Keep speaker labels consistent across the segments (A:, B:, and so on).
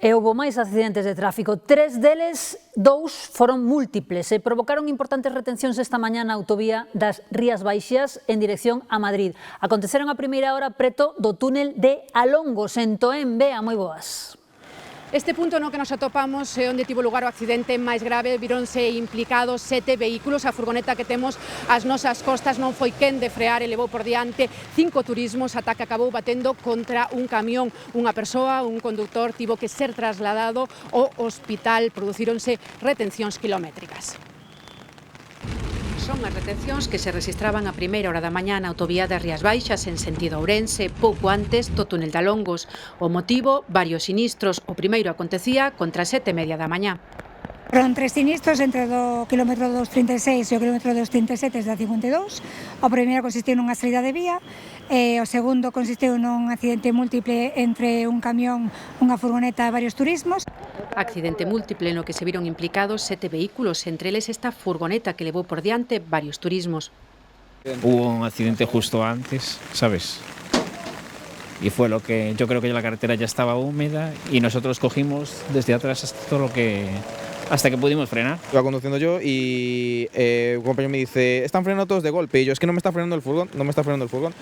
A: E houbo máis accidentes de tráfico. 3 deles, 2 foron múltiples e provocaron importantes retencións esta mañá na autovía das Rías Baixas en dirección a Madrid. Aconteceron a primeira hora preto do túnel de Alongos, en Toén. Bea, moi boas.
B: Este punto no que nos atopamos é onde tivo lugar o accidente máis grave. Vironse implicados 7 vehículos. A furgoneta que temos ás nosas costas non foi quen de frear e levou por diante 5 turismos ata que acabou batendo contra un camión. Unha persoa, un conductor, tivo que ser trasladado ao hospital. Producíronse retencións kilométricas. Son as retencións que se rexistraban a primeira hora da mañá na autovía das Rías Baixas en sentido Ourense, pouco antes do túnel de Alongos. O motivo, varios sinistros. O primeiro acontecía contra as 7:30 da mañá.
C: Foron 3 sinistros entre o quilómetro 236 e o quilómetro 237 da 52. O primeiro consistiu nunha saída de vía, e o segundo consistiu nun accidente múltiple entre un camión, unha furgoneta e varios turismos.
B: Accidente múltiple no que se viron implicados 7 vehículos, entre eles esta furgoneta que levou por diante varios turismos.
D: Hubo un accidente justo antes, ¿sabes? Y fue lo que yo creo que la carretera ya estaba húmeda y nosotros cogimos desde atrás hasta que pudimos frenar.
E: Iba conduciendo yo y un compañero me dice, están frenando todos de golpe, y yo, es que no me está frenando el furgón,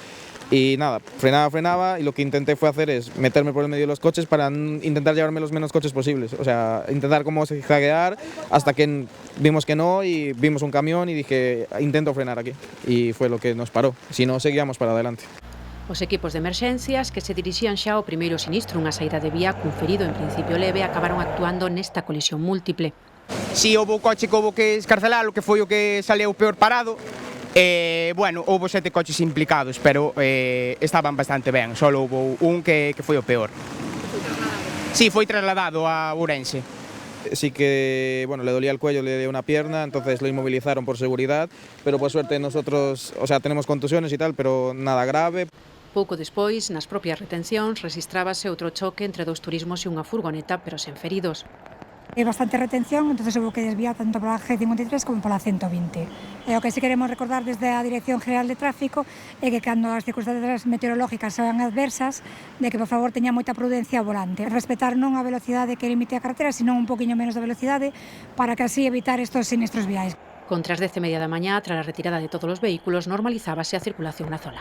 E: y nada, frenaba y lo que intenté fue hacer es meterme por el medio de los coches para intentar llevarme los menos coches posibles, o sea, intentar como zigzaguear hasta que vimos que no y vimos un camión y dije, intento frenar aquí, y fue lo que nos paró, si no seguíamos para adelante.
B: Os equipos de emerxencias que se dirixían xa ao primeiro sinistro, unha saída de vía cun ferido en principio leve, acabaron actuando nesta colisión múltiple.
F: Si houve o coche que houve que escarcelalo, que foi o que saleu peor parado, bueno, houve 7 coches implicados, pero estaban bastante ben, só houve un que foi o peor. Si, foi trasladado a Ourense.
E: Sí que, bueno, le dolía el cuello, le dio una pierna, entonces lo inmovilizaron por seguridad, pero por suerte nosotros, o sea, tenemos contusiones y tal, pero nada grave.
B: Pouco despois, nas propias retencións, rexistrábase outro choque entre 2 turismos e unha furgoneta, pero sen feridos.
C: É bastante retención, entonces houve que desviar tanto pola G53 como pola 120. E o que sí queremos recordar desde a Dirección General de Tráfico é que cando as circunstancias meteorológicas sean adversas, de que por favor teña moita prudencia ao volante. Respetar non a velocidade que limite a carretera, senón un poquinho menos de velocidade, para que así evitar estos sinistros viais.
B: Contra as 10:30 da mañá, tras a retirada de todos os vehículos, normalizábase a circulación na zona.